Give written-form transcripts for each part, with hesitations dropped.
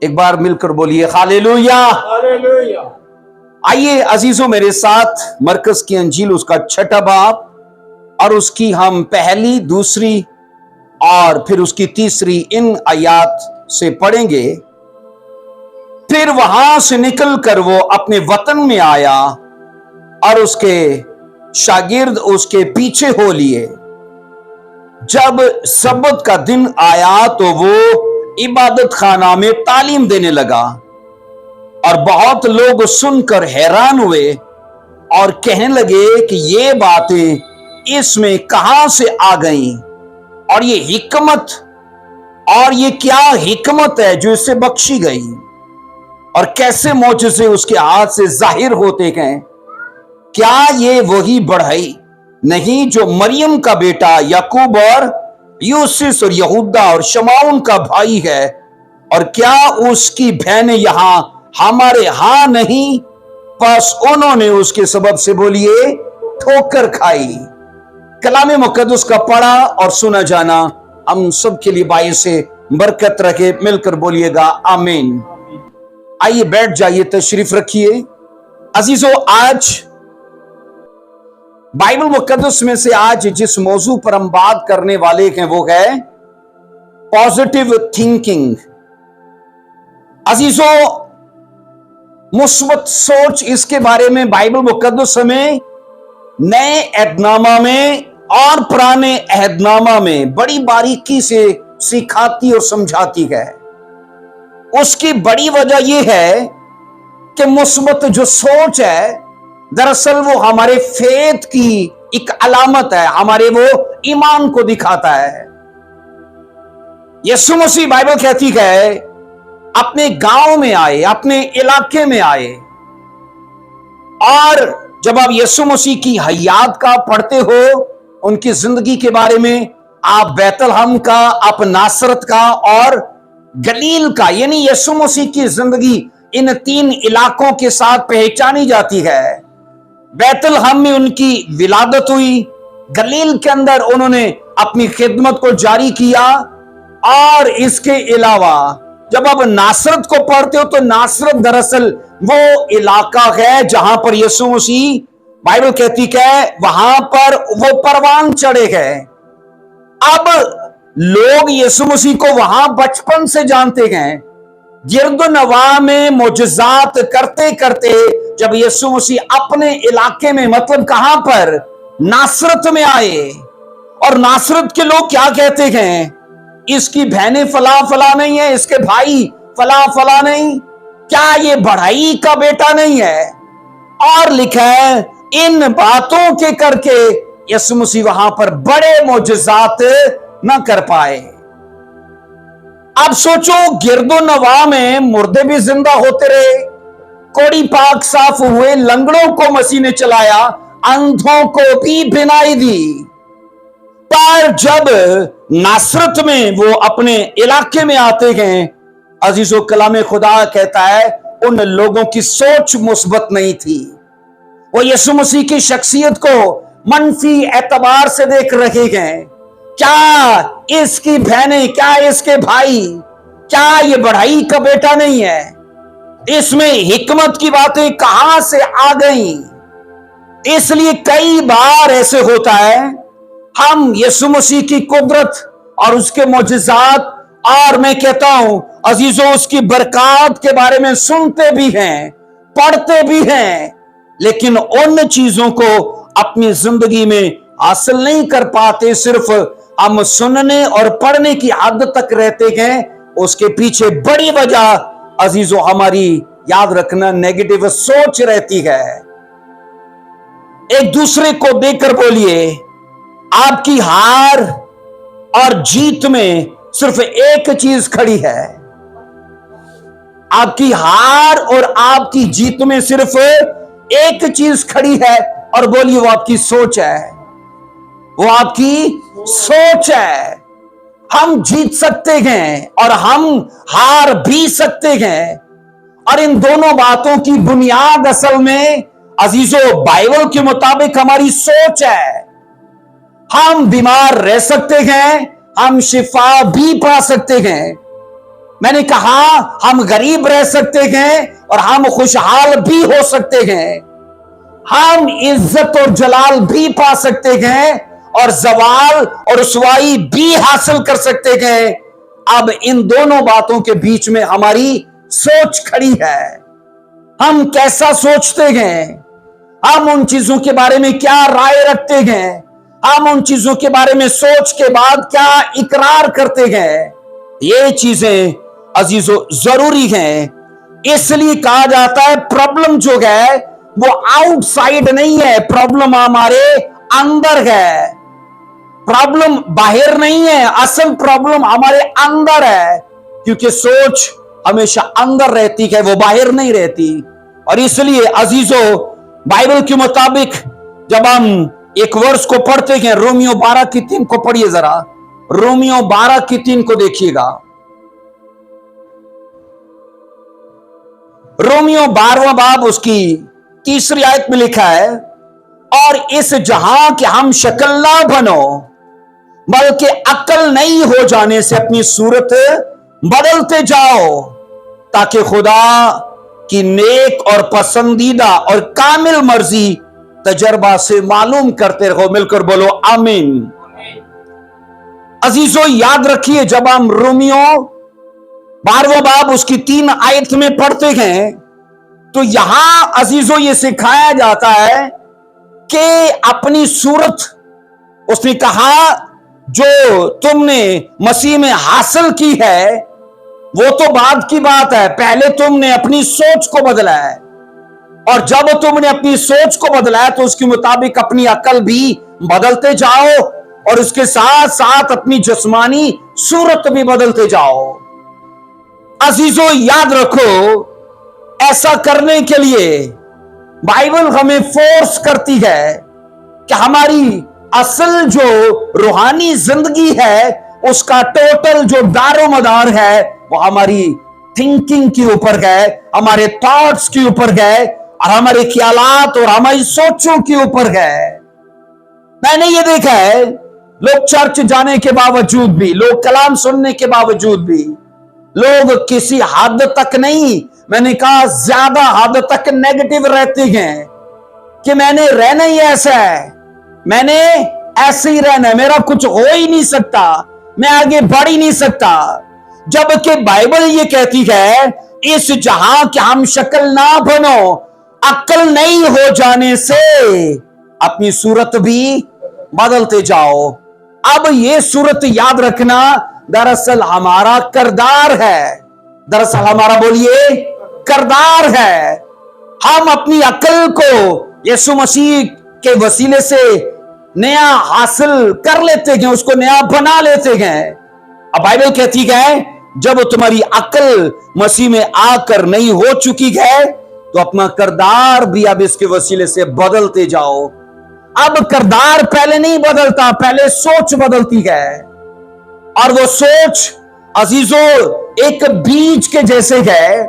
एक बार मिलकर बोलिए हालेलुया। हालेलुया। आइए अजीजों, मेरे साथ मरकज की अंजील उसका 6वां बाब और उसकी हम पहली, दूसरी और फिर उसकी तीसरी इन आयात से पढ़ेंगे। फिर वहां से निकलकर वो अपने वतन में आया और उसके शागिर्द उसके पीछे हो लिए। जब सब्बत का दिन आया तो वो इबादत खाना में तालीम देने लगा और बहुत लोग सुनकर हैरान हुए और कहने लगे कि ये बातें इसमें कहां से आ गईं और ये हिकमत और ये क्या हिकमत है जो इससे बख्शी गई और कैसे मौजज़े उसके हाथ से जाहिर होते गए। क्या ये वही बढ़ई नहीं जो मरियम का बेटा याकूब और यूसुफ और यहूदा और शमाउन का भाई है, और क्या उसकी बहनें यहां हमारे यहां नहीं? बस उन्होंने उसके सबब से बोलिए ठोकर खाई। कलाम मुकद्दस का पढ़ा और सुना जाना हम सब के लिए बाई से बरकत रखे। मिलकर बोलिएगा आमीन। आइए बैठ जाइए, तशरीफ रखिए। अजीजों, आज बाइबल मुकद्दस में से आज जिस मौजू पर हम बात करने वाले हैं वो है पॉजिटिव थिंकिंग। अजीजों, मुस्बत सोच, इसके बारे में बाइबल मुकद्दस में नए अहदनामा में और पुराने अहदनामा में बड़ी बारीकी से सिखाती और समझाती है। उसकी बड़ी वजह यह है कि मुस्बत जो सोच है दरअसल वो हमारे फेथ की एक अलामत है, हमारे वो ईमान को दिखाता है। यीशु मसीह, बाइबल कहती है, अपने गांव में आए, अपने इलाके में आए, और जब आप यीशु मसीह की हयात का पढ़ते हो, उनकी जिंदगी के बारे में, आप बैतलहम का, आप नासरत का और गलील का, यानी यीशु मसीह की जिंदगी इन 3 इलाकों के साथ पहचानी जाती है। बैतलहम में उनकी विलादत हुई, गलील के अंदर उन्होंने अपनी खिदमत को जारी किया, और इसके अलावा जब आप नासरत को पढ़ते हो तो नासरत दरअसल वो इलाका है जहां पर यीशु मसीह, बाइबल कहती है, वहां पर वो परवान चढ़े गए। अब लोग यीशु मसीह को वहां बचपन से जानते हैं। गिरदो नवा में मोजज़ात करते करते जब यीशु मसीह अपने इलाके में, मतलब कहां पर, नासरत में आए, और नासरत के लोग क्या कहते हैं? इसकी बहनें फला फला नहीं है, इसके भाई फला फला नहीं, क्या ये बढ़ई का बेटा नहीं है? और लिखा है, इन बातों के करके यीशु मसीह वहां पर बड़े मोजज़ात न कर पाए। अब सोचो, गिरदो नवा में मुर्दे भी जिंदा होते रहे, कोड़ी पाक साफ हुए, लंगड़ों को मसीह ने चलाया, अंधों को भी बिनाई दी। पर जब नासरत में वो अपने इलाके में आते हैं, अजीजों, कलाम खुदा कहता है, उन लोगों की सोच मुस्बत नहीं थी। वो यीशु मसीह की शख्सियत को मनफी एतबार से देख रहे हैं। क्या इसकी बहनें, क्या इसके भाई, क्या ये बढ़ई का बेटा नहीं है? इसमें हिकमत की बातें कहां से आ गई? इसलिए कई बार ऐसे होता है, हम यीशु मसीह की कुदरत और उसके मोजज़ात, और मैं कहता हूं अजीजों, उसकी बरकत के बारे में सुनते भी हैं, पढ़ते भी हैं, लेकिन उन चीजों को अपनी जिंदगी में हासिल नहीं कर पाते। सिर्फ हम सुनने और पढ़ने की हद तक रहते हैं। उसके पीछे बड़ी वजह अजीजों, हमारी याद रखना, नेगेटिव सोच रहती है। एक दूसरे को देखकर बोलिए, आपकी हार और जीत में सिर्फ एक चीज खड़ी है। आपकी हार और आपकी जीत में सिर्फ एक चीज खड़ी है, और बोलिए, वो आपकी सोच है। वो आपकी सोच है। हम जीत सकते हैं और हम हार भी सकते हैं, और इन दोनों बातों की बुनियाद असल में अजीजों बाइबल के मुताबिक हमारी सोच है। हम बीमार रह सकते हैं, हम शिफा भी पा सकते हैं, मैंने कहा हम गरीब रह सकते हैं और हम खुशहाल भी हो सकते हैं, हम इज्जत और जलाल भी पा सकते हैं और जवाल और रुसवाई भी हासिल कर सकते हैं। अब इन दोनों बातों के बीच में हमारी सोच खड़ी है। हम कैसा सोचते हैं, हम उन चीजों के बारे में क्या राय रखते हैं, हम उन चीजों के बारे में सोच के बाद क्या इकरार करते हैं, ये चीजें अजीजों जरूरी हैं। इसलिए कहा जाता है प्रॉब्लम जो है वो आउटसाइड नहीं है, प्रॉब्लम हमारे अंदर है। प्रॉब्लम बाहर नहीं है, असल प्रॉब्लम हमारे अंदर है, क्योंकि सोच हमेशा अंदर रहती है, वो बाहर नहीं रहती। और इसलिए अजीजों बाइबल के मुताबिक जब हम एक वर्ष को पढ़ते हैं, रोमियो 12:3 को पढ़िए जरा, रोमियो 12:3 को देखिएगा। रोमियो 12वां बाब उसकी 3री आयत में लिखा है, और इस जहां के हम शक्ल ना बनो बल्कि अक्ल नहीं हो जाने से अपनी सूरत बदलते जाओ, ताकि खुदा की नेक और पसंदीदा और कामिल मर्जी तजर्बा से मालूम करते रहो। मिलकर बोलो आमीन। अजीजों याद रखिए, जब हम रोमियो 12वां बाब उसकी 3 आयत में पढ़ते हैं तो यहां अजीजों ये सिखाया जाता है कि अपनी सूरत, उसने कहा जो तुमने मसीह में हासिल की है वो तो बाद की बात है, पहले तुमने अपनी सोच को बदला है, और जब तुमने अपनी सोच को बदला है तो उसके मुताबिक अपनी अकल भी बदलते जाओ और उसके साथ साथ अपनी जिस्मानी सूरत भी बदलते जाओ। अजीजों याद रखो, ऐसा करने के लिए बाइबल हमें फोर्स करती है कि हमारी असल जो रूहानी जिंदगी है उसका टोटल जो दारोमदार है वो हमारी थिंकिंग के ऊपर है, हमारे थॉट्स के ऊपर है और हमारे ख्यालात और हमारी सोचों के ऊपर है। मैंने ये देखा है, लोग चर्च जाने के बावजूद भी, लोग कलाम सुनने के बावजूद भी, लोग किसी हद तक नहीं, मैंने कहा ज्यादा हद तक नेगेटिव रहते हैं कि मैंने रहना ही ऐसा है, मैंने ऐसे ही रहना है, मेरा कुछ हो ही नहीं सकता, मैं आगे बढ़ ही नहीं सकता। जबकि बाइबल ये कहती है इस जहां के हम शक्ल ना बनो अक्ल नहीं हो जाने से अपनी सूरत भी बदलते जाओ। अब ये सूरत याद रखना दरअसल हमारा किरदार है, दरअसल हमारा बोलिए किरदार है। हम अपनी अकल को यीशु मसीह के वसीले से नया हासिल कर लेते हैं, उसको नया बना लेते हैं। अब बाइबल कहती है जब तुम्हारी अकल मसीह में आकर नई हो चुकी है तो अपना किरदार भी अब इसके वसीले से बदलते जाओ। अब किरदार पहले नहीं बदलता, पहले सोच बदलती है, और वो सोच अजीजों एक बीज के जैसे है।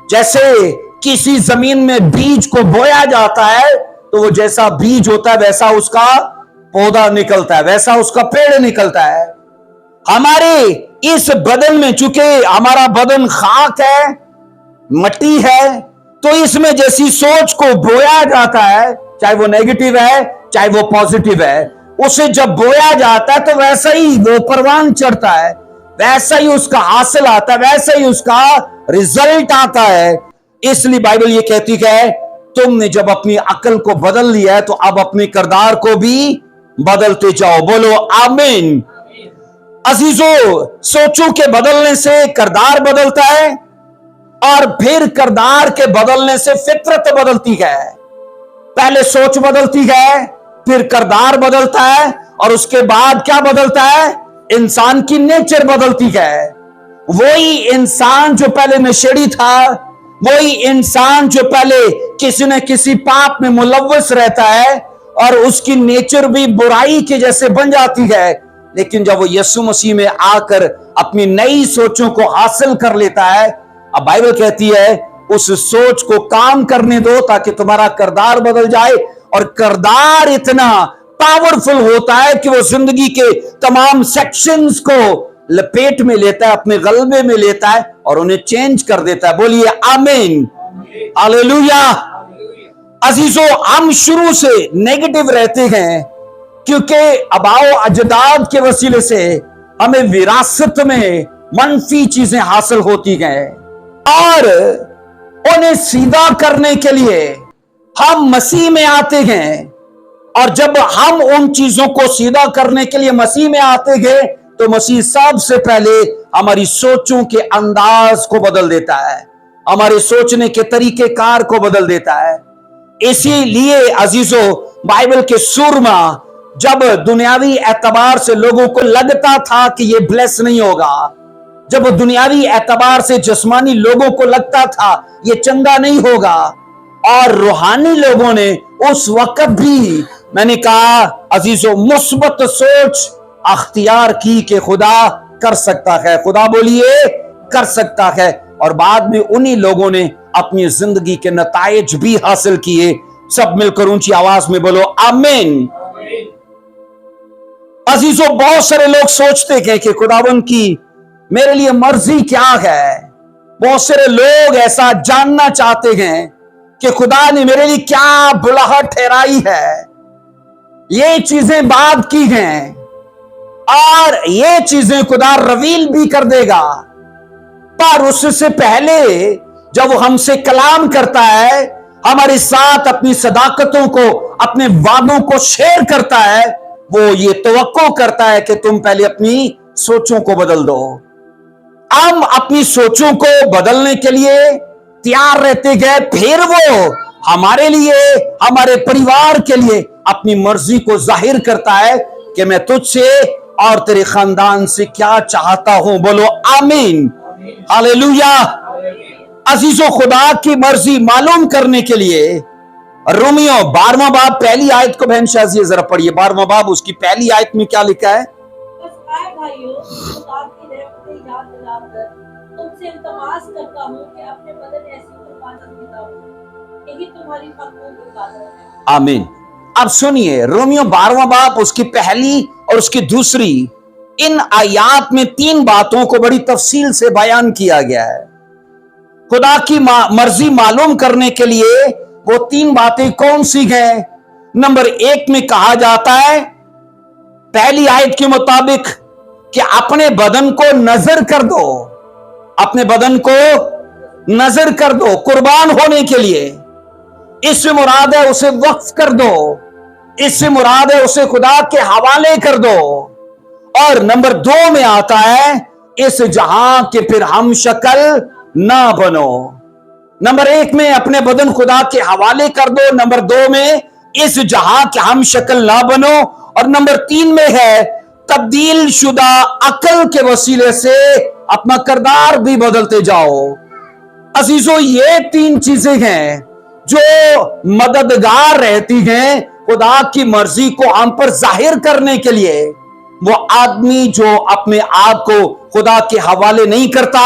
जैसे किसी जमीन में बीज को बोया जाता है तो वो जैसा बीज होता है वैसा उसका पौधा निकलता है, वैसा उसका पेड़ निकलता है। हमारे इस बदन में, चूंकि हमारा बदन खाक है, मट्टी है, तो इसमें जैसी सोच को बोया जाता है, चाहे वो नेगेटिव है चाहे वो पॉजिटिव है, उसे जब बोया जाता है तो वैसा ही वो परवान चढ़ता है, वैसा ही उसका हासिल आता है, वैसा ही उसका रिजल्ट आता है। इसलिए बाइबल ये कहती है तुमने जब अपनी अकल को बदल लिया है तो अब अपने किरदार को भी बदलते जाओ। बोलो आमीन। अजीजों सोचों के बदलने से किरदार बदलता है और फिर किरदार के बदलने से फितरत बदलती है। पहले सोच बदलती है, फिर किरदार बदलता है, और उसके बाद क्या बदलता है? इंसान की नेचर बदलती है। वही इंसान जो पहले नशेड़ी था, वही इंसान जो पहले किसी न किसी पाप में मुलव्वस रहता है और उसकी नेचर भी बुराई के जैसे बन जाती है, लेकिन जब वो यीशु मसीह में आकर अपनी नई सोचों को हासिल कर लेता है, अब बाइबल कहती है उस सोच को काम करने दो ताकि तुम्हारा किरदार बदल जाए। और किरदार इतना पावरफुल होता है कि वो जिंदगी के तमाम सेक्शंस को लपेट में लेता है, अपने गलबे में लेता है और उन्हें चेंज कर देता है। बोलिए आमीन, हालेलुया। अजीजों, हम शुरू से नेगेटिव रहते हैं क्योंकि अबाओ अजदाद के वसीले से हमें विरासत में मनफी चीजें हासिल होती हैं और उन्हें सीधा करने के लिए हम मसीह में आते हैं। और जब हम उन चीजों को सीधा करने के लिए मसीह में आते गए तो मसीह सबसे पहले हमारी सोचों के अंदाज को बदल देता है, हमारे सोचने के तरीके कार को बदल देता है। इसीलिए अजीजों, बाइबल के सुरमा जब दुनियावी एतबार से लोगों को लगता था कि ये ब्लेस नहीं होगा, जब दुनियावी एतबार से जिस्मानी लोगों को लगता था ये चंगा नहीं होगा, और रूहानी लोगों ने उस वक्त भी, मैंने कहा अजीजों, मुस्बत सोच अख्तियार की कि खुदा कर सकता है। खुदा बोलिए कर सकता है। और बाद में उन्हीं लोगों ने अपनी जिंदगी के नताइज भी हासिल किए। सब मिलकर ऊंची आवाज में बोलो आमीन। अजीजों, बहुत सारे लोग सोचते हैं कि खुदावन की मेरे लिए मर्जी क्या है। बहुत सारे लोग ऐसा जानना चाहते हैं कि खुदा ने मेरे लिए क्या बुलाहट ठहराई है। ये चीजें बात की हैं और ये चीजें खुदा रिवील भी कर देगा, पर उससे पहले जब वो हमसे कलाम करता है, हमारे साथ अपनी सदाकतों को, अपने वादों को शेयर करता है, वो ये तवक्को करता है कि तुम पहले अपनी सोचों को बदल दो। हम अपनी सोचों को बदलने के लिए तैयार रहते गए, फिर वो हमारे लिए, हमारे परिवार के लिए अपनी मर्जी को जाहिर करता है कि मैं तुझसे और तेरे खानदान से क्या चाहता हूं। बोलो आमीन, हालेलुया। अजीजों, खुदा की मर्जी मालूम करने के लिए रोमियो 12वां बाब पहली आयत को बहन शाजी जरा पढ़िए। 12वां बाब उसकी पहली आयत में क्या लिखा है? तुमसे इल्तमास करता हूं कि अपने बदन ऐसी कुर्बानी दिखाओ, यही तुम्हारी मकबूल इबादत है। आमीन। अब सुनिए, रोमियो 12वां बाब उसकी पहली और उसकी दूसरी, इन आयात में 3 बातों को बड़ी तफसील से बयान किया गया है। खुदा की मर्जी मालूम करने के लिए वो 3 बातें कौन सी हैं? नंबर 1 में कहा जाता है पहली आयत के मुताबिक कि अपने बदन को नजर कर दो, अपने बदन को नजर कर दो कुर्बान होने के लिए। इससे मुराद है उसे वक्फ कर दो, इससे मुराद है उसे खुदा के हवाले कर दो। और नंबर 2 में आता है इस जहां के फिर हम शक्ल ना बनो। नंबर 1 में अपने बदन खुदा के हवाले कर दो, नंबर 2 में इस जहां के हम शक्ल ना बनो, और नंबर 3 में है तब्दील शुदा अकल के वसीले से अपना किरदार भी बदलते जाओ। अजीजों, ये 3 चीजें हैं जो मददगार रहती हैं खुदा की मर्जी को हम पर जाहिर करने के लिए। वो आदमी जो अपने आप को खुदा के हवाले नहीं करता,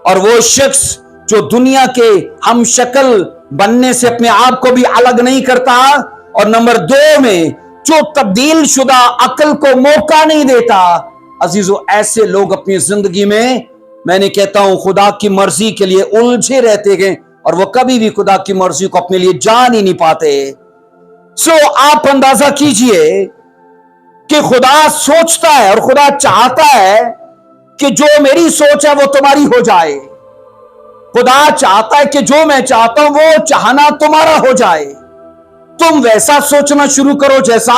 और वो शख्स जो दुनिया के हम शक्ल बनने से अपने आप को भी अलग नहीं करता, और नंबर 2 में जो तब्दील शुदा अकल को मौका नहीं देता। अजीजों, ऐसे लोग अपनी जिंदगी में, मैंने कहता हूं, खुदा की मर्जी के लिए उलझे रहते हैं और वो कभी भी खुदा की मर्जी को अपने लिए जान ही नहीं पाते। आप अंदाजा कीजिए कि खुदा सोचता है और खुदा चाहता है कि जो मेरी सोच है वो तुम्हारी हो जाए। खुदा चाहता है कि जो मैं चाहता हूं वो चाहना तुम्हारा हो जाए। तुम वैसा सोचना शुरू करो जैसा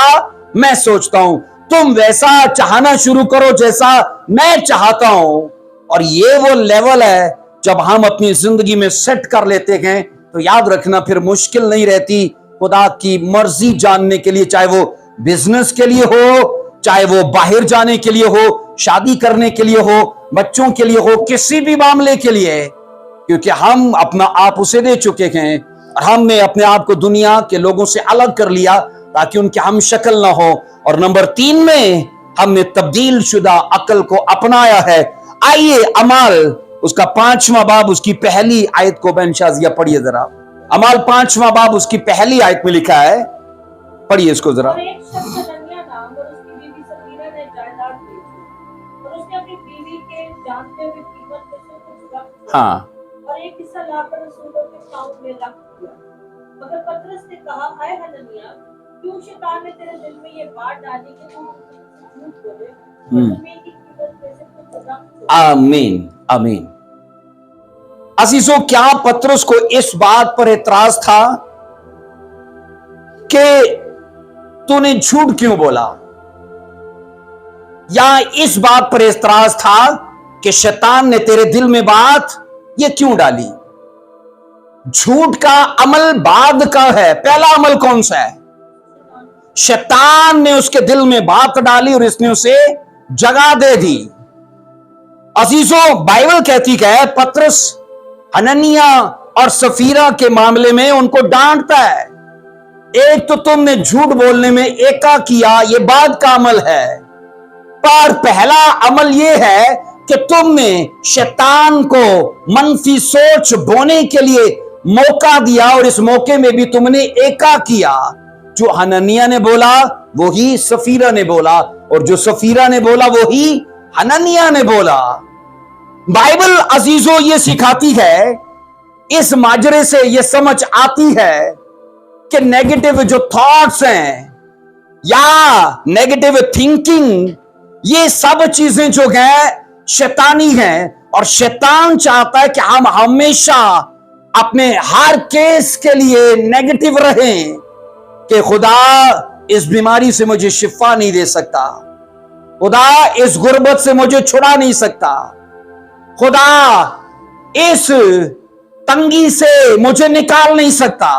मैं सोचता हूं, तुम वैसा चाहना शुरू करो जैसा मैं चाहता हूं। और ये वो लेवल है जब हम अपनी जिंदगी में सेट कर लेते हैं तो याद रखना फिर मुश्किल नहीं रहती खुदा की मर्जी जानने के लिए, चाहे वो बिजनेस के लिए हो, चाहे वो बाहर जाने के लिए हो, शादी करने के लिए हो, बच्चों के लिए हो, किसी भी मामले के लिए, क्योंकि हम अपना आप उसे दे चुके हैं और हमने अपने आप को दुनिया के लोगों से अलग कर लिया ताकि उनके हम शक्ल ना हो। और नंबर 3 में हमने तब्दील शुदा अकल को अपनाया है। आइए अमाल उसका 5वां बाब उसकी पहली आयत को बहन शाजिया पढ़िए जरा। अमाल 5वां बाब उसकी पहली आयत में लिखा है, पढ़िए इसको जरा। हुई कीमत में से कुछ रख हाँ, और एक हिस्सा लाकर रसूलों के पाँव में रख दिया। मगर पतरस ने कहा, हाय हनन्याह, क्यों शैतान ने तेरे दिल में ये बात डाली कि तू उनसे झूठ बोले और जमीन की कीमत में से कुछ रख। आमीन आमीन। अजीजों, क्या पतरस को इस बात पर एतराज था कि तूने झूठ क्यों बोला, या इस बात पर एतराज था कि शैतान ने तेरे दिल में बात ये क्यों डाली? झूठ का अमल बाद का है, पहला अमल कौन सा है? शैतान ने उसके दिल में बात डाली और इसने उसे जगह दे दी। अजीजों, बाइबल कहती है पतरस हनन्याह और सफीरा के मामले में उनको डांटता है। एक तो तुमने झूठ बोलने में एका किया, यह बाद का अमल है, पर पहला अमल यह है कि तुमने शैतान को मनफी सोच बोने के लिए मौका दिया और इस मौके में भी तुमने एका किया। जो हनन्याह ने बोला वही सफीरा ने बोला, और जो सफीरा ने बोला वही हनन्याह ने बोला। बाइबल अजीजों ये सिखाती है, इस माजरे से यह समझ आती है कि नेगेटिव जो थॉट्स हैं या नेगेटिव थिंकिंग, ये सब चीजें जो हैं शैतानी हैं, और शैतान चाहता है कि हम हमेशा अपने हर केस के लिए नेगेटिव रहें कि खुदा इस बीमारी से मुझे शिफा नहीं दे सकता, खुदा इस गुर्बत से मुझे छुड़ा नहीं सकता, खुदा इस तंगी से मुझे निकाल नहीं सकता।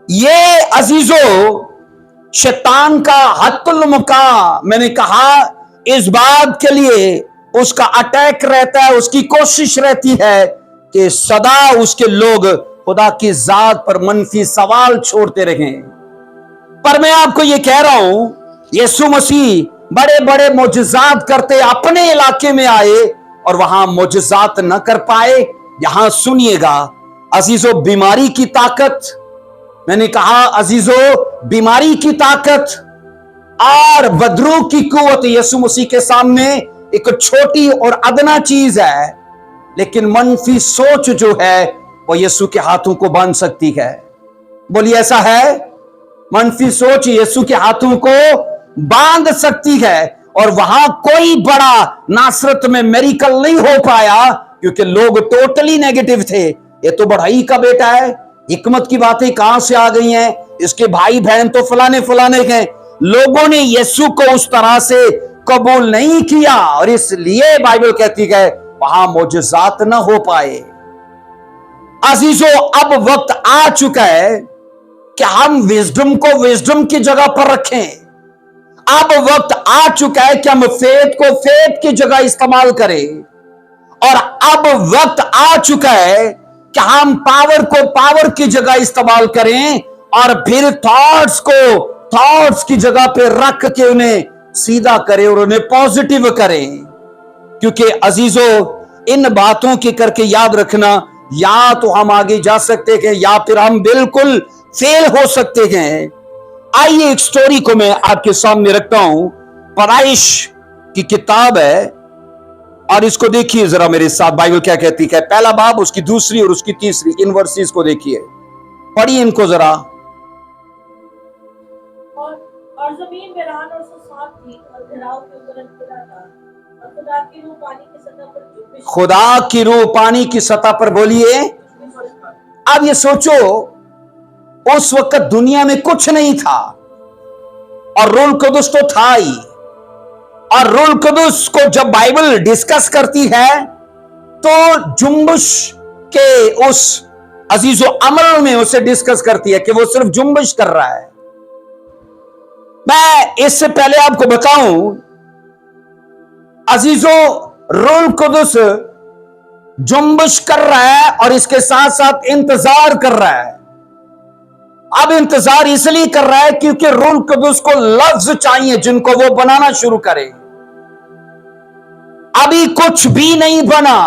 ये अजीजों शैतान का हत्तुल मुका, मैंने कहा इस बात के लिए उसका अटैक रहता है, उसकी कोशिश रहती है कि सदा उसके लोग खुदा की जात पर मनफी सवाल छोड़ते रहें। पर मैं आपको यह कह रहा हूं, यीशु मसीह बड़े बड़े मोजज़ात करते अपने इलाके में आए और वहां मोजज़ात न कर पाए। यहां सुनिएगा अजीजों, बीमारी की ताकत, मैंने कहा अजीजों बीमारी की ताकत और बदरू की कुव्वत यीशु मसीह के सामने एक छोटी और अदना चीज है, लेकिन मनफी सोच जो है वो यीशु के हाथों को बांध सकती है। बोलिए ऐसा है? मनफी सोच यीशु के हाथों को बांध सकती है, और वहां कोई बड़ा नासरत में मेरिकल नहीं हो पाया क्योंकि लोग टोटली नेगेटिव थे। ये तो बढ़ाई का बेटा है, हिकमत की बातें कहां से आ गई हैं, इसके भाई बहन तो फलाने फलाने हैं। लोगों ने यीशु को उस तरह से कबूल नहीं किया और इसलिए बाइबल कहती है वहां मोजज़ात न हो पाए। अजीजों, अब वक्त आ चुका है कि हम विजडम को विजडम की जगह पर रखें। अब वक्त आ चुका है कि हम फेथ को फेथ की जगह इस्तेमाल करें, और अब वक्त आ चुका है कि हम पावर को पावर की जगह इस्तेमाल करें और फिर थॉट्स को थॉट्स की जगह पे रख के उन्हें सीधा करें और उन्हें पॉजिटिव करें। क्योंकि अजीजों, इन बातों के करके याद रखना, या तो हम आगे जा सकते हैं या फिर हम बिल्कुल फेल हो सकते हैं। आइए एक स्टोरी को मैं आपके सामने रखता हूं। पैदाइश की किताब है और इसको देखिए जरा मेरे साथ, बाइबल क्या कहती है। पहला बाब, उसकी दूसरी और उसकी तीसरी, इन वर्सेस को देखिए, पढ़िए इनको जरा। और जमीन वीरान और सुनसान थी और घिराव के ऊपर अंधेरा था, और खुदा की रूह पानी की सतह पर जुम्बिश। खुदा की रूह पानी की सतह पर, बोलिए। अब ये सोचो, उस वक्त दुनिया में कुछ नहीं था और रूह कुदुस तो था ही, और रूह कुदुस को जब बाइबल डिस्कस करती है तो जुम्बिश के उस अजीजो अमल में उसे डिस्कस करती है कि वो सिर्फ जुम्बिश कर रहा है। मैं इससे पहले आपको बताऊं अजीजो, रूह कुदुस जुम्बिश कर रहा है और इसके साथ साथ इंतजार कर रहा है। अब इंतजार इसलिए कर रहा है क्योंकि रूह कुदुस को लफ्ज चाहिए जिनको वो बनाना शुरू करे। अभी कुछ भी नहीं बना,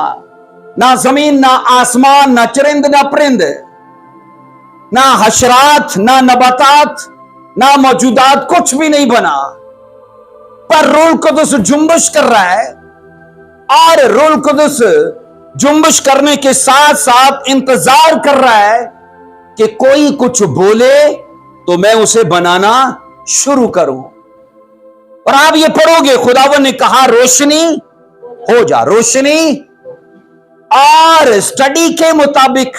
ना जमीन, ना आसमान, ना चरिंद, ना परिंद, ना हशरात, ना नबातात, ना मौजूदात, कुछ भी नहीं बना। पर रूह कुदुस जुम्बिश कर रहा है और रूह कुदस जुम्बिश करने के साथ साथ इंतजार कर रहा है कि कोई कुछ बोले तो मैं उसे बनाना शुरू करूं। और आप ये पढ़ोगे, खुदावन ने कहा रोशनी हो जा, रोशनी। और स्टडी के मुताबिक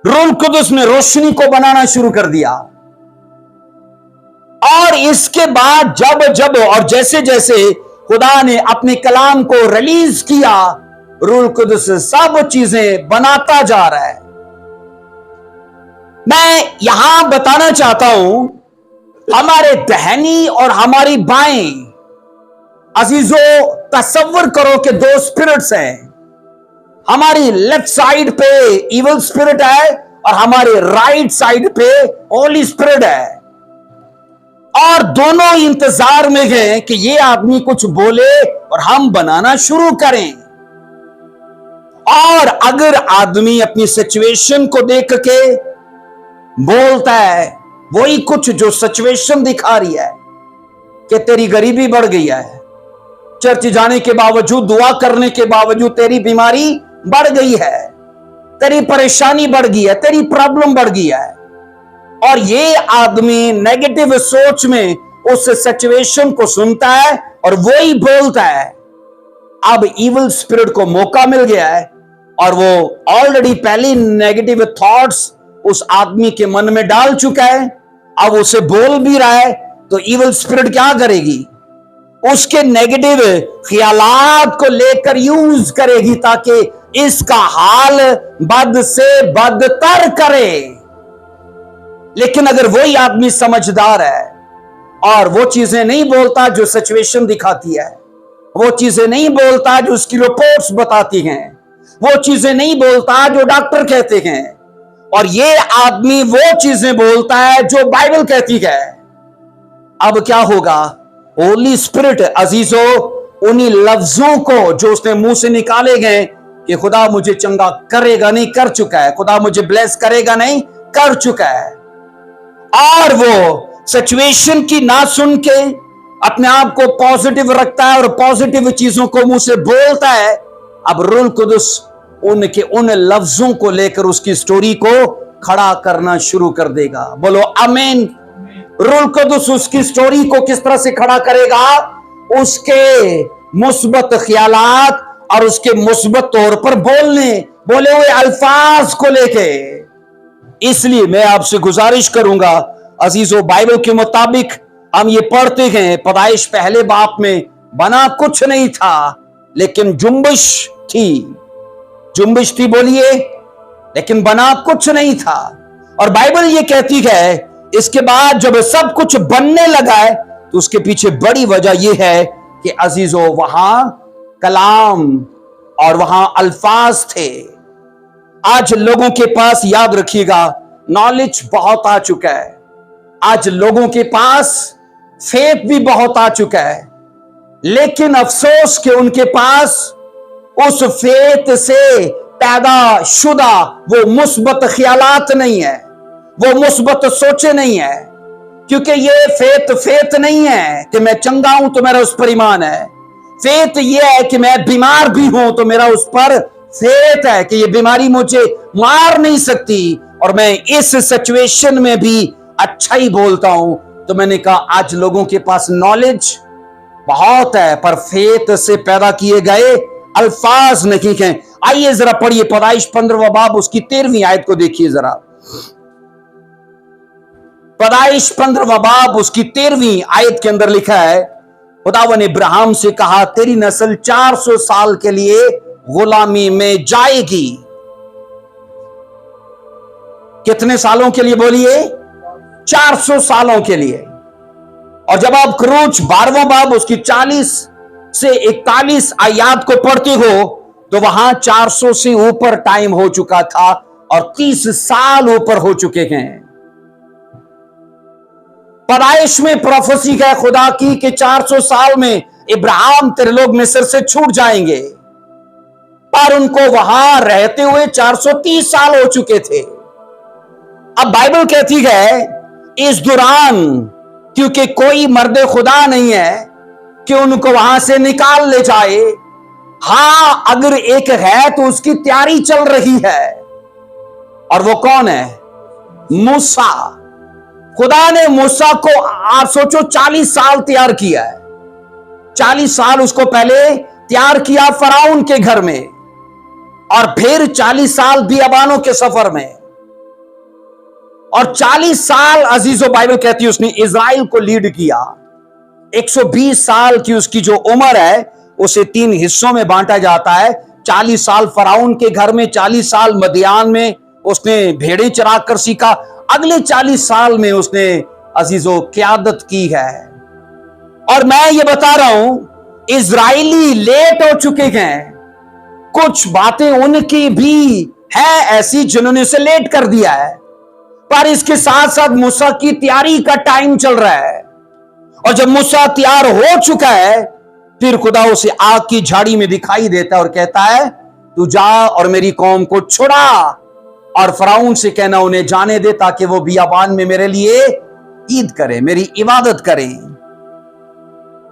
रूह कुदस ने रोशनी को बनाना शुरू कर दिया। और इसके बाद जब जब और जैसे जैसे खुदा ने अपने कलाम को रिलीज किया, रूह कुदस सब चीजें बनाता जा रहा है। मैं यहां बताना चाहता हूं, हमारे दहनी और हमारी बाएं, अजीजों तसव्वुर करो कि दो स्पिरिट्स हैं। हमारी लेफ्ट साइड पे इविल स्पिरिट है और हमारे राइट साइड पे होली स्पिरिट है। और दोनों इंतजार में हैं कि ये आदमी कुछ बोले और हम बनाना शुरू करें। और अगर आदमी अपनी सिचुएशन को देख के बोलता है वही कुछ जो सिचुएशन दिखा रही है कि तेरी गरीबी बढ़ गई है, चर्च जाने के बावजूद, दुआ करने के बावजूद तेरी बीमारी बढ़ गई है, तेरी परेशानी बढ़ गई है, तेरी प्रॉब्लम बढ़ गई है। और ये आदमी नेगेटिव सोच में उस सिचुएशन को सुनता है और वही बोलता है। अब इविल स्पिरिट को मौका मिल गया है और वो ऑलरेडी पहले नेगेटिव थॉट्स उस आदमी के मन में डाल चुका है। अब उसे बोल भी रहा है तो इविल स्पिरिट क्या करेगी? उसके नेगेटिव ख्यालात को लेकर यूज करेगी ताकि इसका हाल बद से बदतर करे। लेकिन अगर वही आदमी समझदार है और वो चीजें नहीं बोलता जो सिचुएशन दिखाती है, वो चीजें नहीं बोलता जो उसकी रिपोर्ट्स बताती हैं, वो चीजें नहीं बोलता जो डॉक्टर कहते हैं, और ये आदमी वो चीजें बोलता है जो बाइबल कहती है, अब क्या होगा? होली स्पिरिट अजीजों उन्हीं लफ्जों को जो उसने मुंह से निकाले गए कि खुदा मुझे चंगा करेगा नहीं, कर चुका है, खुदा मुझे ब्लेस करेगा नहीं, कर चुका है। और वो सिचुएशन की ना सुन के अपने आप को पॉजिटिव रखता है और पॉजिटिव चीजों को मुंह से बोलता है। अब रूह कुदस उनके उन लफ्जों को लेकर उसकी स्टोरी को खड़ा करना शुरू कर देगा। बोलो आमीन। रूह कुदस उसकी स्टोरी को किस तरह से खड़ा करेगा? उसके मुस्बत ख्यालात और उसके मुस्बत तौर पर बोले हुए अल्फाज को लेके। इसलिए मैं आपसे गुजारिश करूंगा अजीजों, बाइबल के मुताबिक हम ये पढ़ते हैं, पैदाइश पहले बाप में बना कुछ नहीं था लेकिन जुम्बिश थी, बोलिए, लेकिन बना कुछ नहीं था। और बाइबल ये कहती है इसके बाद जब सब कुछ बनने लगा है तो उसके पीछे बड़ी वजह यह है कि अजीजों वहां कलाम और वहां अल्फाज थे। आज लोगों के पास, याद रखिएगा, नॉलेज बहुत आ चुका है। आज लोगों के पास फेथ भी बहुत आ चुका है, लेकिन अफसोस कि उनके पास उस फेथ से पैदा शुदा वो मुस्बत ख्यालात नहीं है, वो मुस्बत सोचे नहीं है। क्योंकि ये फेथ नहीं है कि मैं चंगा हूं तो मेरा उस पर ईमान है। फेथ ये है कि मैं बीमार भी हूं तो मेरा उस पर फेथ है कि ये बीमारी मुझे मार नहीं सकती और मैं इस सिचुएशन में भी अच्छा ही बोलता हूं। तो मैंने कहा आज लोगों के पास नॉलेज बहुत है पर फेथ से पैदा किए गए अल्फाज नहीं हैं। आइए जरा पढ़िए पैदाइश 15वां बाब उसकी 13वीं आयत को देखिए जरा। पैदाइश 15वां बाब उसकी 13वीं आयत के अंदर लिखा है, खुदावन ने इब्राहिम से कहा तेरी नस्ल 400 साल के लिए गुलामी में जाएगी। कितने सालों के लिए बोलिए? 400 सालों के लिए। और जब आप क्रूच 12वां बाब उसकी 40 से 41 आयात को पढ़ते हो तो वहां 400 से ऊपर टाइम हो चुका था और 30 साल ऊपर हो चुके हैं। पैदाइश में प्रोफेसी है खुदा की कि 400 साल में इब्राहिम तेरे लोग मिस्र से छूट जाएंगे, पर उनको वहां रहते हुए 430 साल हो चुके थे। अब बाइबल कहती है इस दौरान क्योंकि कोई मर्द खुदा नहीं है कि उनको वहां से निकाल ले जाए, हां, अगर एक है तो उसकी तैयारी चल रही है, और वो कौन है? मूसा। खुदा ने मूसा को, आप सोचो, 40 साल तैयार किया है। 40 साल उसको पहले तैयार किया फराउन के घर में, और फिर 40 साल बियाबानों के सफर में, और 40 साल अजीजो बाइबल कहती है उसने इजराइल को लीड किया। 120 साल की उसकी जो उम्र है उसे 3 हिस्सों में बांटा जाता है। 40 साल फराउन के घर में, 40 साल मदियान में उसने भेड़ें चरा कर सीखा, अगले 40 साल में उसने अजीजो क़यादत की है। और मैं ये बता रहा हूं, इजराइली लेट हो चुके हैं। कुछ बातें उनकी भी है ऐसी जिन्होंने उसे लेट कर दिया है, पर इसके साथ साथ मूसा की तैयारी का टाइम चल रहा है। और जब मूसा तैयार हो चुका है, फिर खुदा उसे आग की झाड़ी में दिखाई देता है और कहता है, तू जा और मेरी कौम को छुड़ा, और फराउन से कहना उन्हें जाने दे, ताकि वो बियाबान में मेरे लिए ईद करे, मेरी इबादत करें।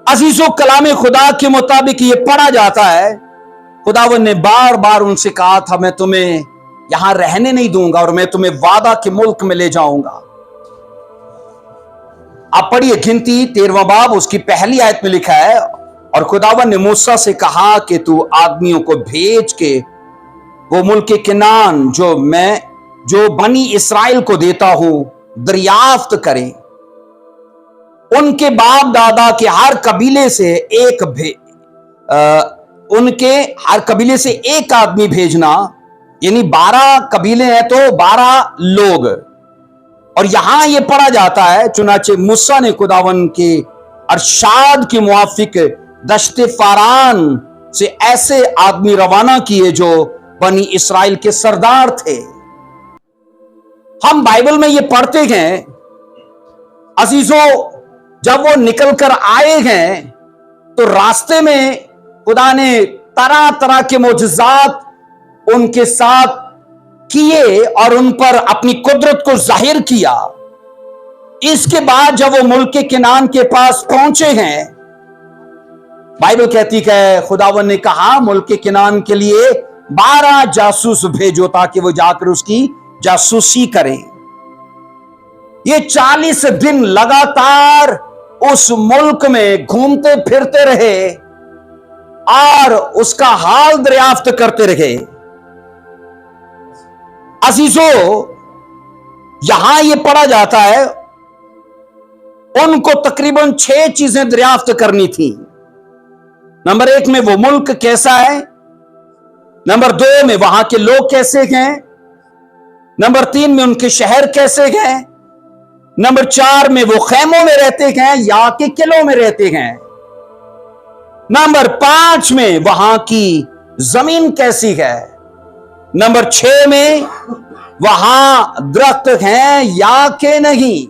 अजीजों, कलामे खुदा के मुताबिक ये पढ़ा जाता है, खुदावन ने बार बार उनसे कहा था, मैं तुम्हें यहां रहने नहीं दूंगा और मैं तुम्हें वादा के मुल्क में ले जाऊंगा। आप पढ़िए गिनती 13वां बाब, उसकी पहली आयत में लिखा है, और खुदावन ने मूसा से कहा कि तू आदमियों को भेज के वो मुल्क किनान जो बनी इसराइल को देता हूं दरियाफ्त करें। उनके बाप दादा के हर कबीले से उनके हर कबीले से एक आदमी भेजना, यानी 12 कबीले हैं तो 12 लोग। और यहां यह पढ़ा जाता है, चुनाचे मूसा ने खुदावन के अरशाद के मुआफिक दश्ते फारान से ऐसे आदमी रवाना किए जो बनी इसराइल के सरदार थे। हम बाइबल में ये पढ़ते हैं अजीजों, जब वो निकल कर आए हैं तो रास्ते में खुदा ने तरह तरह के मोजज़ात उनके साथ किए और उन पर अपनी कुदरत को जाहिर किया। इसके बाद जब वो मुल्क किनान के पास पहुंचे हैं, बाइबल कहती है खुदावन ने कहा मुल्क किनान के लिए 12 जासूस भेजो ताकि वो जाकर उसकी जासूसी करें। ये 40 दिन लगातार उस मुल्क में घूमते फिरते रहे और उसका हाल दरियाफ्त करते रहे। अजीजों, यहां यह पढ़ा जाता है उनको तकरीबन 6 चीजें दरियाफ्त करनी थी। नंबर 1 में वो मुल्क कैसा है, नंबर 2 में वहां के लोग कैसे हैं, नंबर 3 में उनके शहर कैसे हैं, नंबर 4 में वो खेमों में रहते हैं या के किलों में रहते हैं, नंबर 5 में वहां की जमीन कैसी है, नंबर 6 में वहां दरख्त हैं या के नहीं।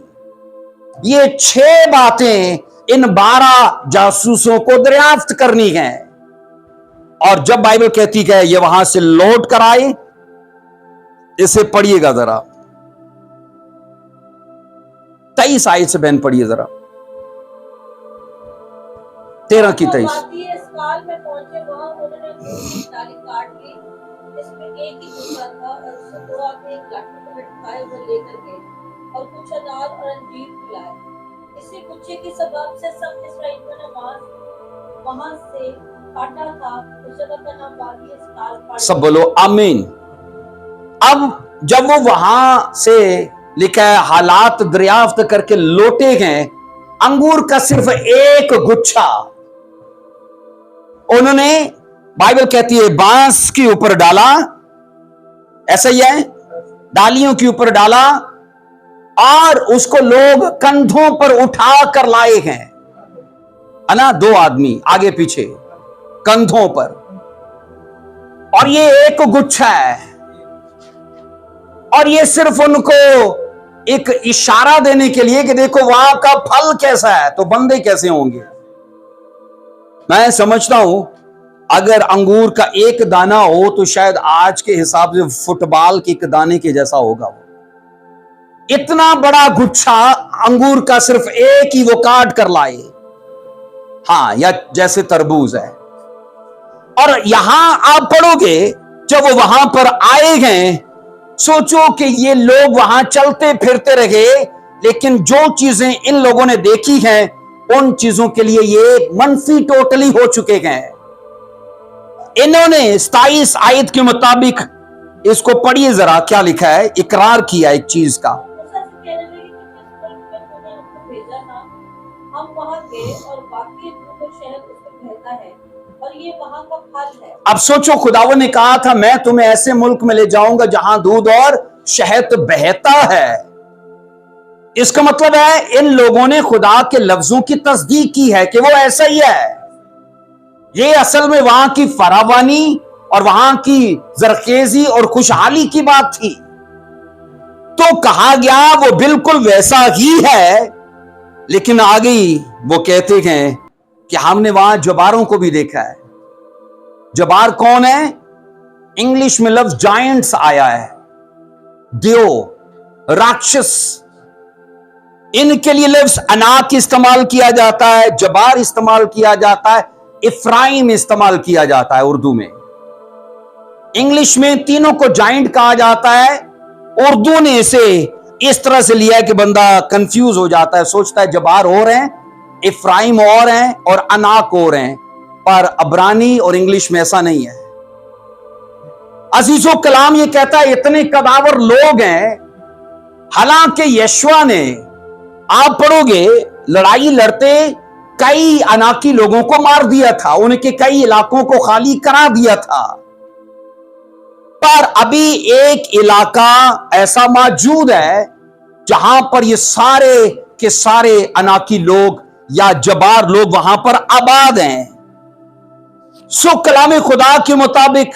ये 6 बातें इन 12 जासूसों को दरियाफ्त करनी है। और जब बाइबल कहती है ये वहां से लौट कर आए, इसे पढ़िएगा जरा, 23 आयत से बहन पढ़िए जरा, 13 की 23। इस काल में पहुंचे वहां उन्होंने डाली काट ली, इसमें एक ही गुच्छा था और उससे 2 आदमी एक लाठी पर लटकाए हुए लेकर गए और कुछ अनाज और अंजीर खिलाए। इसी गुच्छे के सबब से सब इस्राएलियों ने वहां से काटा था। उस जगह का नाम वादी एस्काल पड़ा। सब बोलो आमीन। अब जब वो वहां से लिखा है हालात दरियाफ्त करके लौटे गए, अंगूर का सिर्फ एक गुच्छा उन्होंने, बाइबल कहती है, बांस के ऊपर डाला, ऐसा ही है, डालियों के ऊपर डाला और उसको लोग कंधों पर उठा कर लाए हैं, है ना, 2 आदमी आगे पीछे कंधों पर, और ये एक गुच्छा है। और ये सिर्फ उनको एक इशारा देने के लिए कि देखो वहां का फल कैसा है तो बंदे कैसे होंगे। मैं समझता हूं अगर अंगूर का एक दाना हो तो शायद आज के हिसाब से फुटबॉल के एक दाने के जैसा होगा वो। इतना बड़ा गुच्छा अंगूर का सिर्फ एक ही वो काट कर लाए, हां, या जैसे तरबूज है। और यहां आप पढ़ोगे, जब वो वहां पर आए गए, सोचो कि ये लोग वहां चलते फिरते रहे, लेकिन जो चीजें इन लोगों ने देखी हैं, उन चीजों के लिए ये मनफी टोटली हो चुके हैं। इन्होंने 27 आयत के मुताबिक, इसको पढ़िए जरा क्या लिखा है, इकरार किया एक चीज का। मूसा से कहने लगे कि जिस मुल्क में तूने हमको भेजा था, हम वहां गए और वाकई दूध और शहद उसमें बहता है और ये वहां का फल है। अब सोचो, खुदावन ने कहा था मैं तुम्हें ऐसे मुल्क में ले जाऊंगा जहां दूध और शहद बहता है। इसका मतलब है इन लोगों ने खुदा के लफ्जों की तस्दीक की है कि वो ऐसा ही है। ये असल में वहां की फरावानी और वहां की जरखेजी और खुशहाली की बात थी। तो कहा गया वो बिल्कुल वैसा ही है, लेकिन आगे वो कहते हैं कि हमने वहां जबारों को भी देखा है। जबार कौन है? इंग्लिश में लफ्ज जायंट्स आया है, देव, राक्षस। इनके लिए लफ्ज अनाक इस्तेमाल किया जाता है, जबार इस्तेमाल किया जाता है, इफ्राइम इस्तेमाल किया जाता है उर्दू में। इंग्लिश में तीनों को जाइंट कहा जाता है। उर्दू ने इसे इस तरह से लिया है कि बंदा कंफ्यूज हो जाता है, सोचता है जबार और हैं, इफ्राइम और हैं और अनाक और हैं, पर अबरानी और इंग्लिश में ऐसा नहीं है। अजीजो कलाम ये कहता है इतने कदावर लोग हैं, हालांकि यशवा ने, आप पढ़ोगे, लड़ाई लड़ते कई अनाकी लोगों को मार दिया था, उनके कई इलाकों को खाली करा दिया था, पर अभी एक इलाका ऐसा मौजूद है जहां पर ये सारे के सारे अनाकी लोग या जबार लोग वहां पर आबाद हैं। सो कलाम खुदा के मुताबिक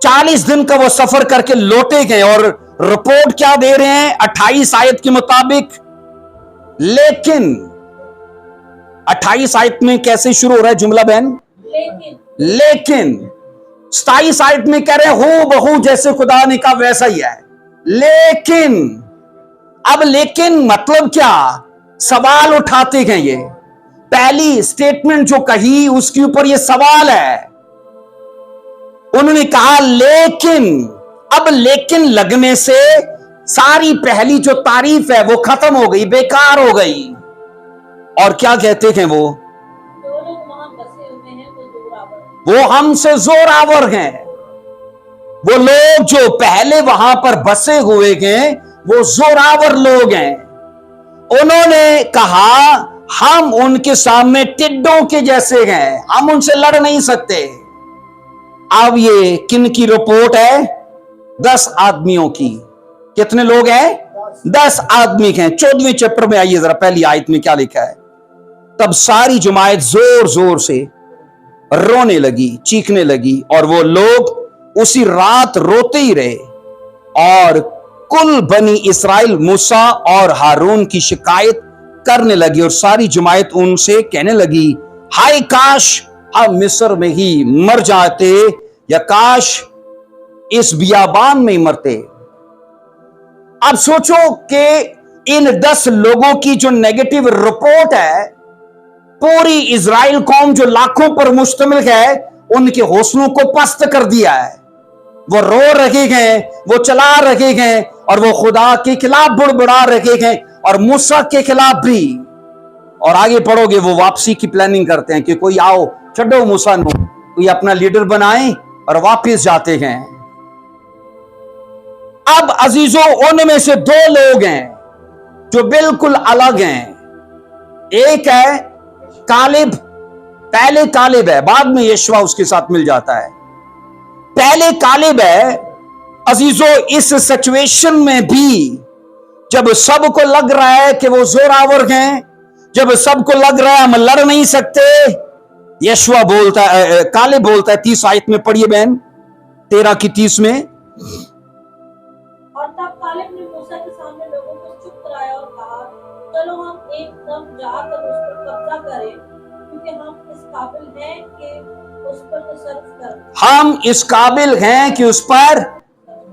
40 दिन का वो सफर करके लौटे गए और रिपोर्ट क्या दे रहे हैं 28 आयत के मुताबिक। लेकिन 28 आयत में कैसे शुरू हो रहा है जुमला बहन? लेकिन 27 आयत में कह रहे हो बहु जैसे खुदा ने कहा वैसा ही है। लेकिन अब लेकिन मतलब क्या? सवाल उठाते हैं ये। पहली स्टेटमेंट जो कही उसके ऊपर ये सवाल है। उन्होंने कहा लेकिन, अब लेकिन लगने से सारी पहली जो तारीफ है वो खत्म हो गई, बेकार हो गई। और क्या कहते हैं वो? जो लोग वहां बसे हुए हैं वो जोरावर, वो हमसे जोरावर हैं। वो लोग जो पहले वहां पर बसे हुए हैं वो जोरावर लोग हैं। उन्होंने कहा हम उनके सामने टिड्डों के जैसे हैं, हम उनसे लड़ नहीं सकते। अब ये किन की रिपोर्ट है? 10 आदमियों की। कितने लोग हैं? 10 आदमी हैं। 14वें चैप्टर में आइए जरा, पहली आयत में क्या लिखा है। तब सारी जमात जोर जोर से रोने लगी, चीखने लगी, और वो लोग उसी रात रोते ही रहे। और कुल बनी इस्राएल मूसा और हारून की शिकायत करने लगी, और सारी जमात उनसे कहने लगी हाय काश हम मिस्र में ही मर जाते, या काश इस बियाबान में ही मरते। अब सोचो कि इन 10 लोगों की जो नेगेटिव रिपोर्ट है, पूरी इजराइल कौम जो लाखों पर मुश्तमिल है, उनके हौसलों को पस्त कर दिया है। वो रो रहे हैं, वो चला रहे हैं, और वो खुदा के खिलाफ बुड़बुड़ा रहे हैं, और मूसा के खिलाफ भी। और आगे पढ़ोगे वो वापसी की प्लानिंग करते हैं कि कोई आओ छड्डो मूसा नो, कोई अपना लीडर बनाए, और वापस जाते हैं। अब अजीजों उनमें से 2 लोग हैं जो बिल्कुल अलग हैं। एक है कालिब, पहले कालिब है, बाद में यशवा उसके साथ मिल जाता है। पहले कालिब है। अजीजों इस सिचुएशन में भी जब सबको लग रहा है कि वो जोरावर हैं, जब सबको लग रहा है हम लड़ नहीं सकते, यशवा बोलता है, कालिब बोलता है 30 आयत में पढ़िए बहन, 13 की 30 में। और तब कालिब ने मूसा के सामने लोगों को चुप कराया और कहा चलो हम एकदम जाकर उस पर कब्जा करें, क्योंकि हम इस काबिल हैं कि उस पर तसर्रुफ करें। हम इस काबिल हैं कि उस पर,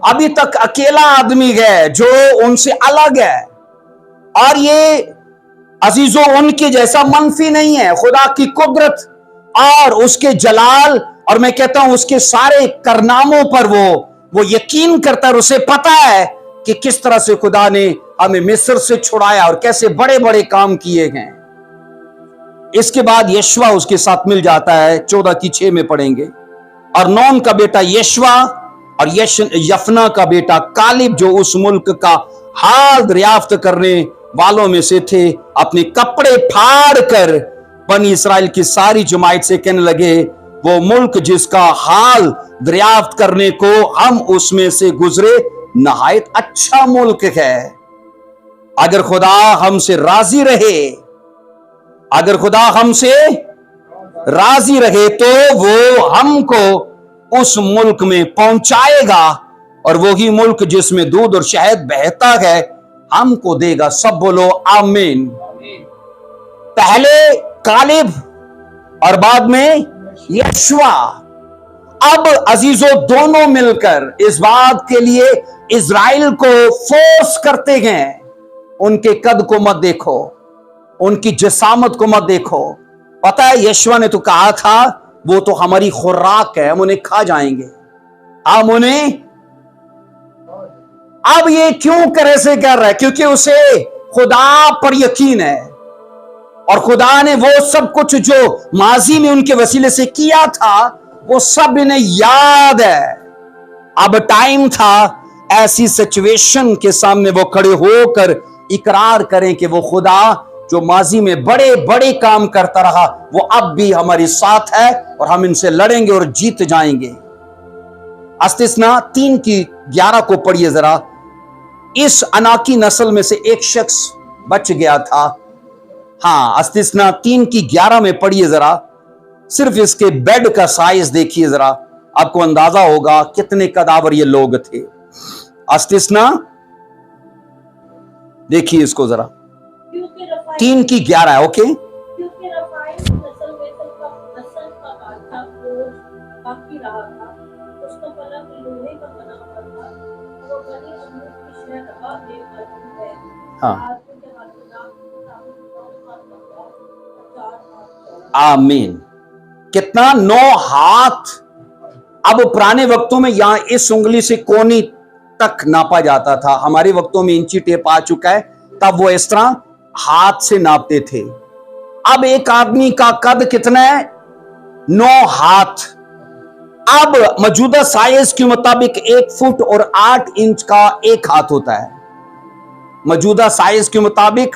अभी तक अकेला आदमी है जो उनसे अलग है, और ये अजीजों उनके जैसा मनफी नहीं है। खुदा की कुदरत और उसके जलाल, और मैं कहता हूं उसके सारे कारनामों पर वो यकीन करता है। और उसे पता है कि किस तरह से खुदा ने हमें मिस्र से छुड़ाया और कैसे बड़े बड़े काम किए हैं। इसके बाद यशवा उसके साथ मिल जाता है, 14:6 में पढ़ेंगे। और नौन का बेटा यशवा और यफना का बेटा कालिब, जो उस मुल्क का हाल दरियाफ्त करने वालों में से थे, अपने कपड़े फाड़ कर बनी इसराइल की सारी जमात से कहने लगे, वो मुल्क जिसका हाल दरियाफ्त करने को हम उसमें से गुजरे, नहायत अच्छा मुल्क है। अगर खुदा हमसे राजी रहे, अगर खुदा हमसे राजी रहे तो वो हमको उस मुल्क में पहुंचाएगा, और वही मुल्क जिसमें दूध और शहद बहता है हमको देगा। सब बोलो आमीन। पहले कालिब और बाद में यशवा। अब अजीजों, दोनों मिलकर इस बात के लिए इज़राइल को फोर्स करते हैं, उनके कद को मत देखो, उनकी जसामत को मत देखो। पता है यशवा ने तो कहा था वो तो हमारी खुराक है, हम उन्हें खा जाएंगे, हम उन्हें। अब ये क्यों कैसे कर रहा है? क्योंकि उसे खुदा पर यकीन है, और खुदा ने वो सब कुछ जो माजी में उनके वसीले से किया था वो सब इन्हें याद है। अब टाइम था ऐसी सिचुएशन के सामने वो खड़े होकर इकरार करें कि वो खुदा जो माजी में बड़े बड़े काम करता रहा वो अब भी हमारे साथ है, और हम इनसे लड़ेंगे और जीत जाएंगे। अस्तिस्ना 3:11 को पढ़िए जरा। इस अनाकी नस्ल में से एक शख्स बच गया था। हाँ, अस्तिस्ना 3:11 में पढ़िए जरा। सिर्फ इसके बेड का साइज देखिए जरा, आपको अंदाजा होगा कितने कदावर ये लोग थे। अस्तिस्ना देखिए इसको जरा, 3:11 है। ओके, क्योंकि रफाइल की नस्ल में तक हसन का बादशाह बोझ बाकी रहा था, उसका पलंग लोहे का बना हुआ था, वो बनी अमूद की शहर रहा में मौजूद है। हाँ, आदमी के हाथ में नाक था, आमीन। कितना? 9 हाथ। अब पुराने वक्तों में यहां इस उंगली से कोनी तक नापा जाता था, हमारे वक्तों में इंची टेप आ चुका है, तब वो इस तरह हाथ से नापते थे। अब एक आदमी का कद कितना है? 9 हाथ। अब मौजूदा साइज के मुताबिक 1 फुट और 8 इंच का एक हाथ होता है। मौजूदा साइज के मुताबिक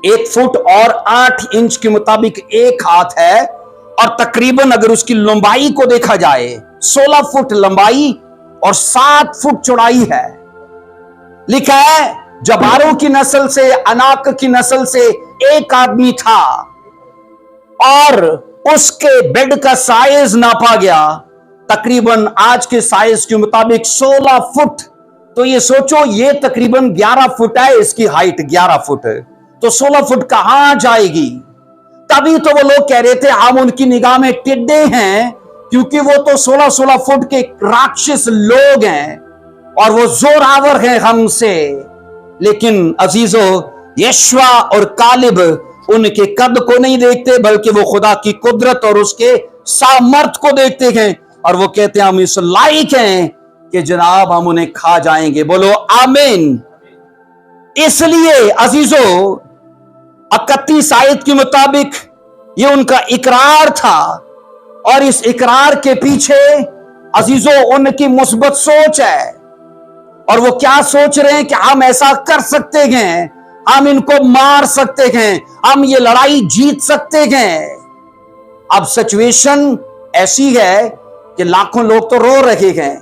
1 फुट और 8 इंच के मुताबिक एक हाथ है, और तकरीबन अगर उसकी लंबाई को देखा जाए 16 फुट लंबाई और 7 फुट चौड़ाई है। लिखा है जबारों की नस्ल से, अनाक की नस्ल से एक आदमी था, और उसके बेड का साइज नापा गया तकरीबन आज के साइज के मुताबिक 16 फुट। तो ये सोचो, ये तकरीबन 11 फुट है, इसकी हाइट 11 फुट है, तो 16 फुट कहां जाएगी? तभी तो वो लोग कह रहे थे हम उनकी निगाह में टिड्डे हैं, क्योंकि वो तो 16-16 फुट के राक्षस लोग हैं और वो जोरावर हैं हमसे। लेकिन अजीजों, यशवा और कालिब उनके कद को नहीं देखते, बल्कि वो खुदा की कुदरत और उसके सामर्थ को देखते हैं, और वो कहते हैं हम इस लायक हैं कि जनाब हम उन्हें खा जाएंगे। बोलो आमीन। इसलिए अजीजों, 31 आयत के मुताबिक ये उनका इकरार था, और इस इकरार के पीछे अजीजों उनकी मुस्बत सोच है। और वो क्या सोच रहे हैं कि हम ऐसा कर सकते हैं, हम इनको मार सकते हैं, हम ये लड़ाई जीत सकते हैं। अब सिचुएशन ऐसी है कि लाखों लोग तो रो रहे हैं,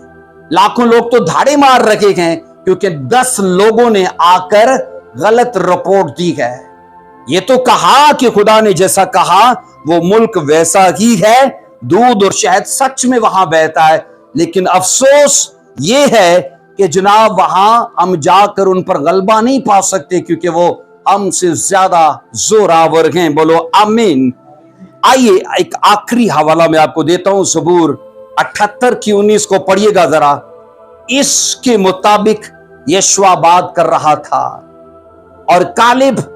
लाखों लोग तो धाड़े मार रहे हैं, क्योंकि 10 लोगों ने आकर गलत रिपोर्ट दी है। ये तो कहा कि खुदा ने जैसा कहा वो मुल्क वैसा ही है, दूध और शहद सच में वहां बहता है, लेकिन अफसोस ये है कि जनाब वहां हम जाकर उन पर गलबा नहीं पा सकते, क्योंकि वो हमसे ज्यादा जोरावर हैं। बोलो आमीन। आइए एक आखिरी हवाला मैं आपको देता हूं, ज़बूर 78:19 को पढ़िएगा जरा। इसके मुताबिक यशवा बात कर रहा था, और कालिब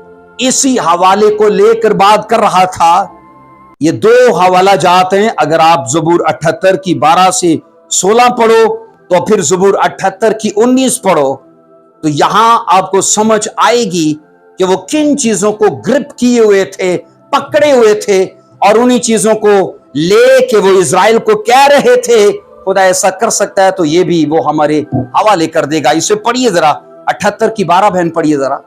इसी हवाले को लेकर बात कर रहा था ये दो हवाला जात हैं। अगर आप ज़बूर 78 की 12 से 16 पढ़ो तो फिर ज़बूर 78 की 19 पढ़ो, तो यहां आपको समझ आएगी कि वो किन चीजों को ग्रिप किए हुए थे, पकड़े हुए थे, और उन्हीं चीजों को लेके वो इज़राइल को कह रहे थे खुदा ऐसा कर सकता है तो ये भी वो हमारे हवाले कर देगा। इसे पढ़िए जरा, 78 की 12 बहन पढ़िए जरा। और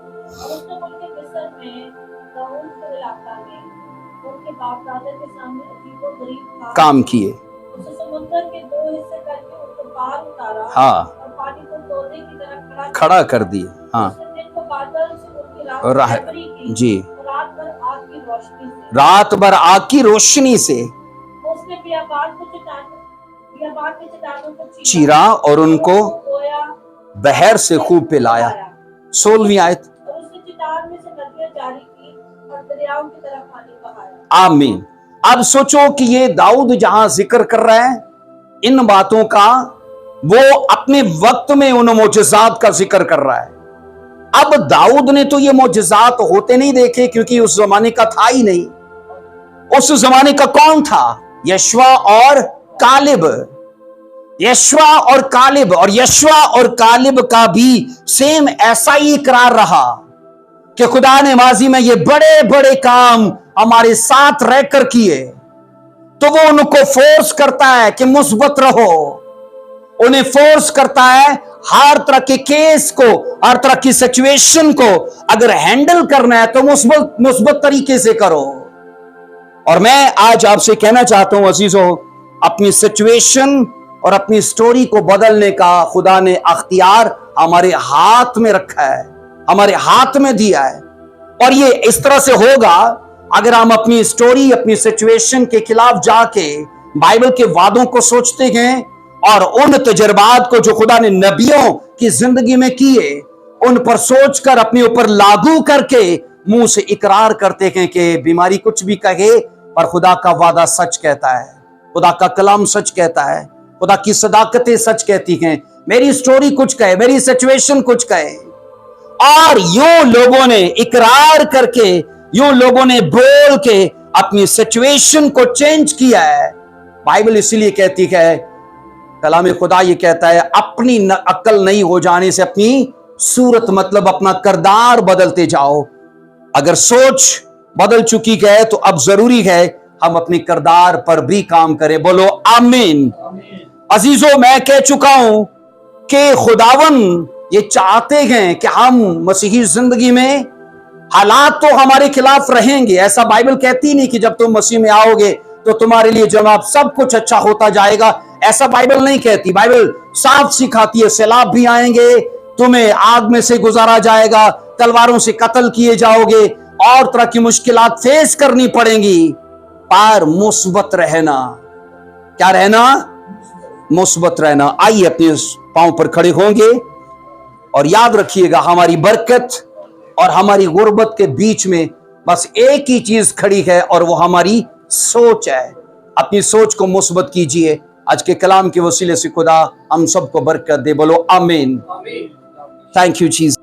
उसने उनके मिस्र में दाऊद के इलाका में उनके बाप दादा के सामने अजीबोगरीब काम किए। उसे समुद्र के 2 हिस्से करके उनको पार उतारा, हाँ, और पानी को तोड़ने की तरह खड़ा कर दिए। हाँ, उसने दिन को बादल से उनकी और रात बहरी की, जी, और रात भर आग की रोशनी से। रात भर आग की रोशनी से उसने बियाबान के चट्टानों को चीरा और उनको बोया, बहर से खूब पिलाया। 16वीं आयत। और उसने चट्टान में से नदियां जारी की और दरियाओं की तरह पानी बहाया। आमीन। अब सोचो कि ये दाऊद जहां जिक्र कर रहा है इन बातों का, वो अपने वक्त में उन मोजज़ात का जिक्र कर रहा है। अब दाऊद ने तो ये मोजज़ात होते नहीं देखे क्योंकि उस जमाने का था ही नहीं। उस जमाने का कौन था? यशवा और कालिब। यशवा और कालिब, और यशवा और कालिब का भी सेम ऐसा ही इकरार रहा कि खुदा ने माजी में ये बड़े बड़े काम हमारे साथ रहकर किए। तो वो उनको फोर्स करता है कि मुस्बत रहो, उन्हें फोर्स करता है हर तरह के केस को, हर तरह की सिचुएशन को अगर हैंडल करना है तो मुस्बत तरीके से करो। और मैं आज आपसे कहना चाहता हूं अजीजों, अपनी सिचुएशन और अपनी स्टोरी को बदलने का खुदा ने अख्तियार हमारे हाथ में रखा है, हमारे हाथ में दिया है। और ये इस तरह से होगा अगर हम अपनी स्टोरी, अपनी सिचुएशन के खिलाफ जाके बाइबल के वादों को सोचते हैं और उन तजर्बात को जो खुदा ने नबियों की जिंदगी में किए उन पर सोचकर अपने ऊपर लागू करके मुंह से इकरार करते हैं कि बीमारी कुछ भी कहे पर खुदा का वादा सच कहता है, खुदा का कलाम सच कहता है, खुदा की सदाकतें सच कहती हैं। मेरी स्टोरी कुछ कहे, मेरी सिचुएशन कुछ कहे, और यूं लोगों ने इकरार करके, यूं लोगों ने बोल के अपनी सिचुएशन को चेंज किया है। बाइबल इसलिए कहती है, कलाम खुदा ये कहता है, अपनी अक्ल नहीं हो जाने से अपनी सूरत मतलब अपना किरदार बदलते जाओ। अगर सोच बदल चुकी है तो अब जरूरी है हम अपने किरदार पर भी काम करें। बोलो आमीन। अजीजों, मैं कह चुका हूं कि खुदावन ये चाहते हैं कि हम मसीही जिंदगी में, हालात तो हमारे खिलाफ रहेंगे, ऐसा बाइबल कहती नहीं कि जब तुम मसीह में आओगे तो तुम्हारे लिए जनाब सब कुछ अच्छा होता जाएगा, ऐसा बाइबल नहीं कहती। बाइबल साफ सिखाती है सैलाब भी आएंगे, तुम्हें आग में से गुजारा जाएगा, तलवारों से कत्ल किए जाओगे, और तरह की मुश्किलात फेस करनी पड़ेंगी, पर मुस्बत रहना। क्या रहना? मुस्बत रहना। आइए अपने पांव पर खड़े होंगे और याद रखिएगा, हमारी बरकत और हमारी गुर्बत के बीच में बस एक ही चीज खड़ी है और वो हमारी सोच है। अपनी सोच को मुस्बत कीजिए। आज के कलाम के वसीले से खुदा हम सबको बरकत दे। बोलो आमीन। थैंक यू चीज।